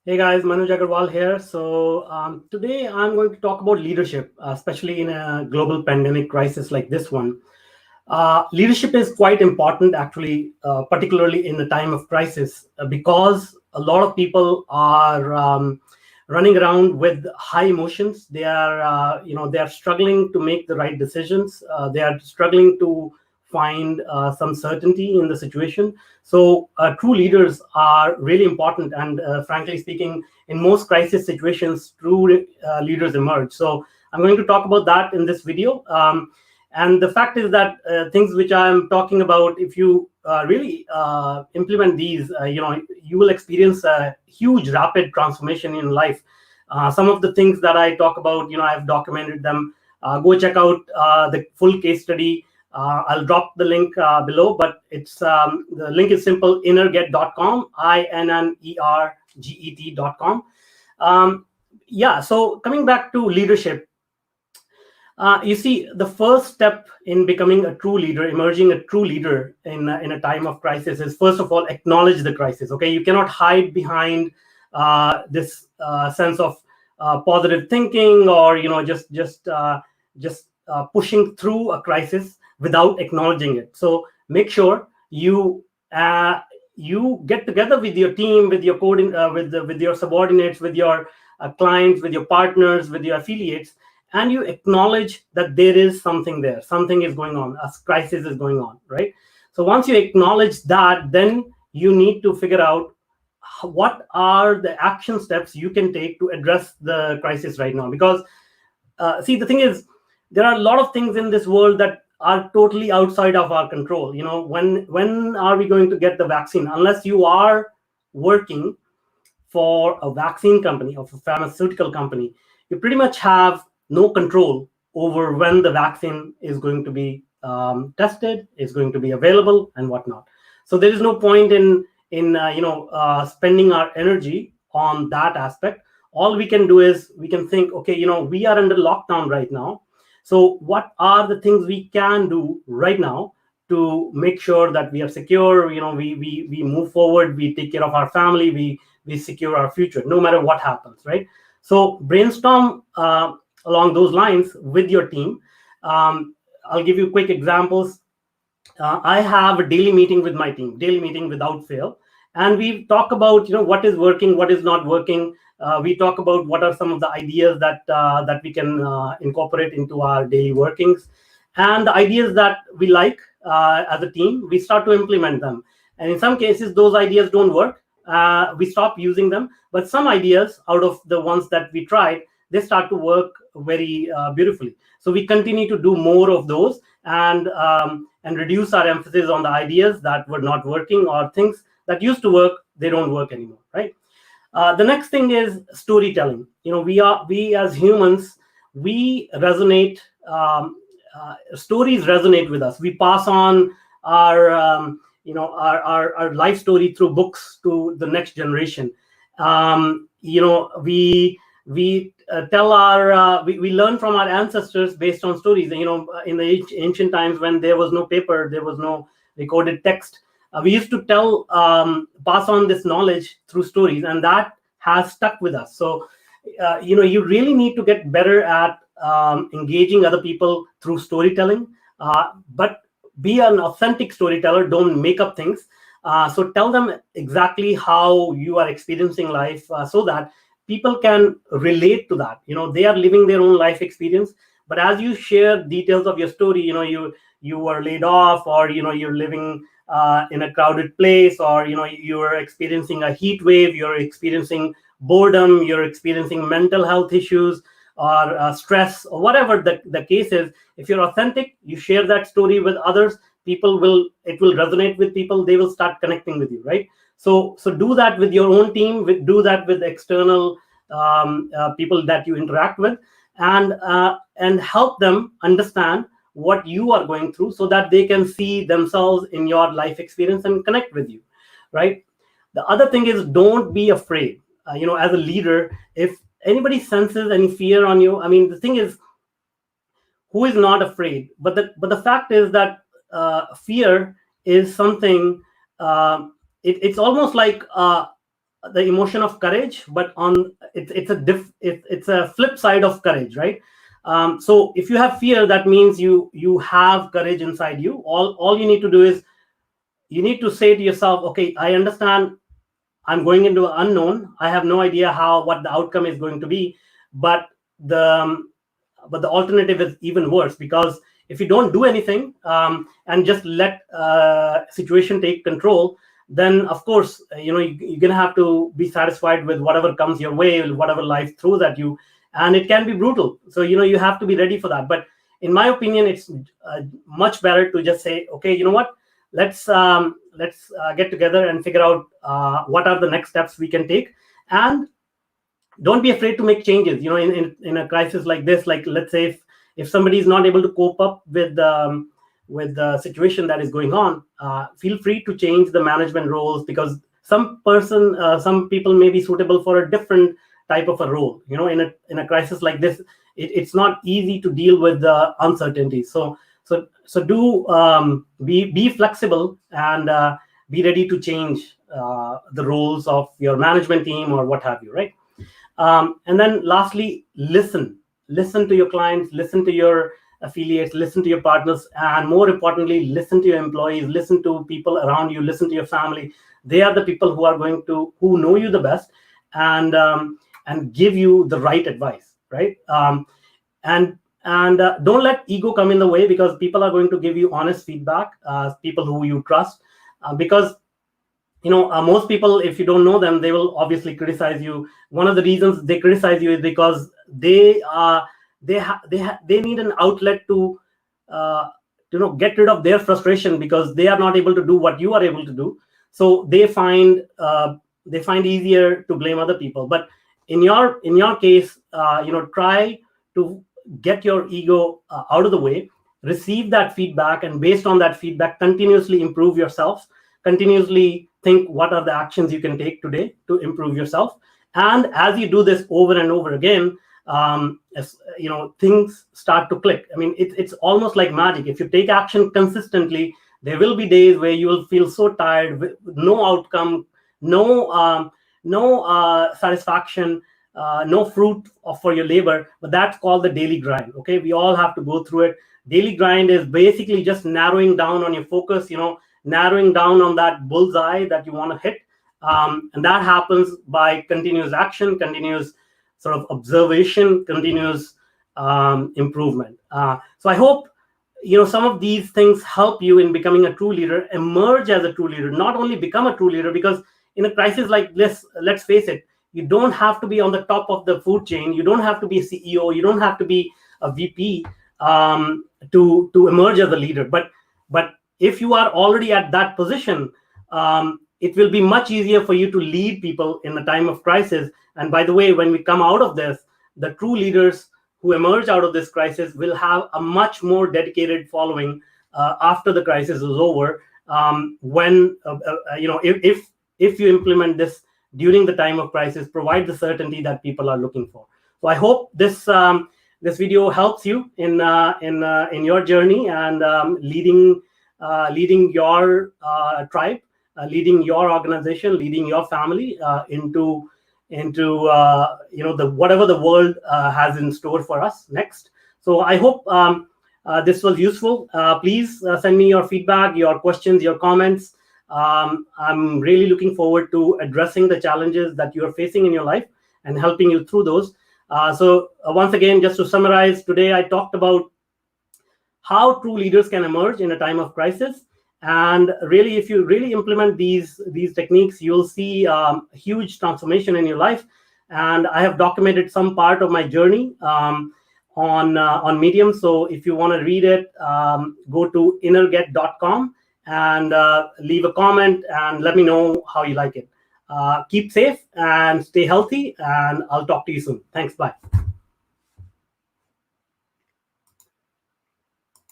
Hey guys, Manoj Agarwal here. Today I'm going to talk about leadership, especially in a global pandemic crisis like this one. Leadership is quite important, actually, particularly in the time of crisis, because a lot of people are running around with high emotions. They are struggling to make the right decisions. They are struggling to find some certainty in the situation. True leaders are really important, and frankly speaking, in most crisis situations, true leaders emerge. So I'm going to talk about that in this video. And the fact is that things which I'm talking about, if you really implement these, you will experience a huge rapid transformation in life. Some of the things that I talk about, I've documented them. Go check out the full case study. I'll drop the link below, but the link is simple: innerget.com, innerget.com. So coming back to leadership, you see, the first step in becoming a true leader, emerging a true leader in a time of crisis, is first of all acknowledge the crisis. Okay, you cannot hide behind this sense of positive thinking, or just pushing through a crisis without acknowledging it. So make sure you get together with your team, with your with your subordinates, with your clients, with your partners, with your affiliates, and you acknowledge that there is something there, something is going on, a crisis is going on, right? So once you acknowledge that, then you need to figure out what are the action steps you can take to address the crisis right now. Because see, the thing is, there are a lot of things in this world that are totally outside of our control. When are we going to get the vaccine? Unless you are working for a vaccine company or a pharmaceutical company, you pretty much have no control over when the vaccine is going to be tested, is going to be available, and whatnot. So there is no point in spending our energy on that aspect. All we can do is we can think, okay, we are under lockdown right now. So what are the things we can do right now to make sure that we are secure? We move forward, we take care of our family, we secure our future no matter what happens, right? So brainstorm along those lines with your team. I'll give you quick examples. I have a daily meeting with my team, daily meeting without fail, and we talk about what is working, what is not working. We talk about what are some of the ideas that we can incorporate into our daily workings, and the ideas that we like as a team, we start to implement them. And in some cases, those ideas don't work. We stop using them, but some ideas out of the ones that we tried, they start to work very beautifully. So we continue to do more of those, and reduce our emphasis on the ideas that were not working, or things that used to work, they don't work anymore, right? The next thing is storytelling. We as humans, we resonate. Stories resonate with us. We pass on our our life story through books to the next generation. We learn from our ancestors based on stories. In the ancient times, when there was no paper, there was no recorded text, we used to pass on this knowledge through stories, and that has stuck with us. So you really need to get better at engaging other people through storytelling, but be an authentic storyteller. Don't make up things. So tell them exactly how you are experiencing life, so that people can relate to that. They are living their own life experience, but as you share details of your story, you were laid off, or you're living in a crowded place, or you're experiencing a heat wave, you're experiencing boredom, you're experiencing mental health issues, or stress, or whatever the case is. If you're authentic, you share that story with others, it will resonate with people. They will start connecting with you, right? So do that with your own team, do that with external people that you interact with, and help them understand what you are going through, so that they can see themselves in your life experience and connect with you, right? The other thing is, don't be afraid. As a leader, if anybody senses any fear on you, I mean, the thing is, who is not afraid? But the fact is that fear is something. It's almost like the emotion of courage, but it's a flip side of courage, right? So if you have fear, that means you have courage inside you. All you need to do is you need to say to yourself, okay, I understand I'm going into unknown. I have no idea what the outcome is going to be, but the alternative is even worse, because if you don't do anything, and just let situation take control, then of course you're gonna have to be satisfied with whatever comes your way, whatever life throws at you, and it can be brutal. So you have to be ready for that. But in my opinion, it's much better to just say, okay, you know what, let's get together and figure out what are the next steps we can take, and don't be afraid to make changes. In a crisis like this, like let's say if somebody is not able to cope up with the situation that is going on, feel free to change the management roles, because some people may be suitable for a different type of a role. In a crisis like this, it's not easy to deal with the uncertainty. So do be flexible, and be ready to change the roles of your management team or what have you, right? And then lastly, listen to your clients, listen to your affiliates, listen to your partners, and more importantly, listen to your employees, listen to people around you, listen to your family. They are the people who know you the best, and give you the right advice, right? And don't let ego come in the way, because people are going to give you honest feedback, people who you trust, because most people, if you don't know them, they will obviously criticize you. One of the reasons they criticize you is because they need an outlet to get rid of their frustration, because they are not able to do what you are able to do. So they find easier to blame other people. But in your case, try to get your ego out of the way, receive that feedback, and based on that feedback, continuously improve yourself, continuously think what are the actions you can take today to improve yourself. And as you do this over and over again, things start to click. I mean, it's almost like magic. If you take action consistently, there will be days where you will feel so tired, with no outcome, no satisfaction, no fruit for your labor. But that's called the daily grind. Okay, we all have to go through it. Daily grind is basically just narrowing down on your focus, narrowing down on that bullseye that you want to hit. And that happens by continuous action, continuous sort of observation, continuous improvement. So I hope some of these things help you in becoming a true leader, emerge as a true leader, not only become a true leader, because in a crisis like this, let's face it, you don't have to be on the top of the food chain. You don't have to be a CEO. You don't have to be a VP to emerge as a leader. But if you are already at that position, it will be much easier for you to lead people in the time of crisis. And by the way, when we come out of this, the true leaders who emerge out of this crisis will have a much more dedicated following after the crisis is over. If you implement this during the time of crisis, provide the certainty that people are looking for. So I hope this video helps you in your journey, and leading your tribe, leading your organization, leading your family into the whatever the world has in store for us next. So I hope this was useful. Please send me your feedback, your questions, your comments. I'm really looking forward to addressing the challenges that you're facing in your life and helping you through those. So once again, just to summarize, today I talked about how true leaders can emerge in a time of crisis. And really, if you really implement these techniques, you'll see a huge transformation in your life. And I have documented some part of my journey on Medium. So if you want to read it, go to innerget.com and leave a comment and let me know how you like it. Keep safe and stay healthy, and I'll talk to you soon. Thanks. Bye.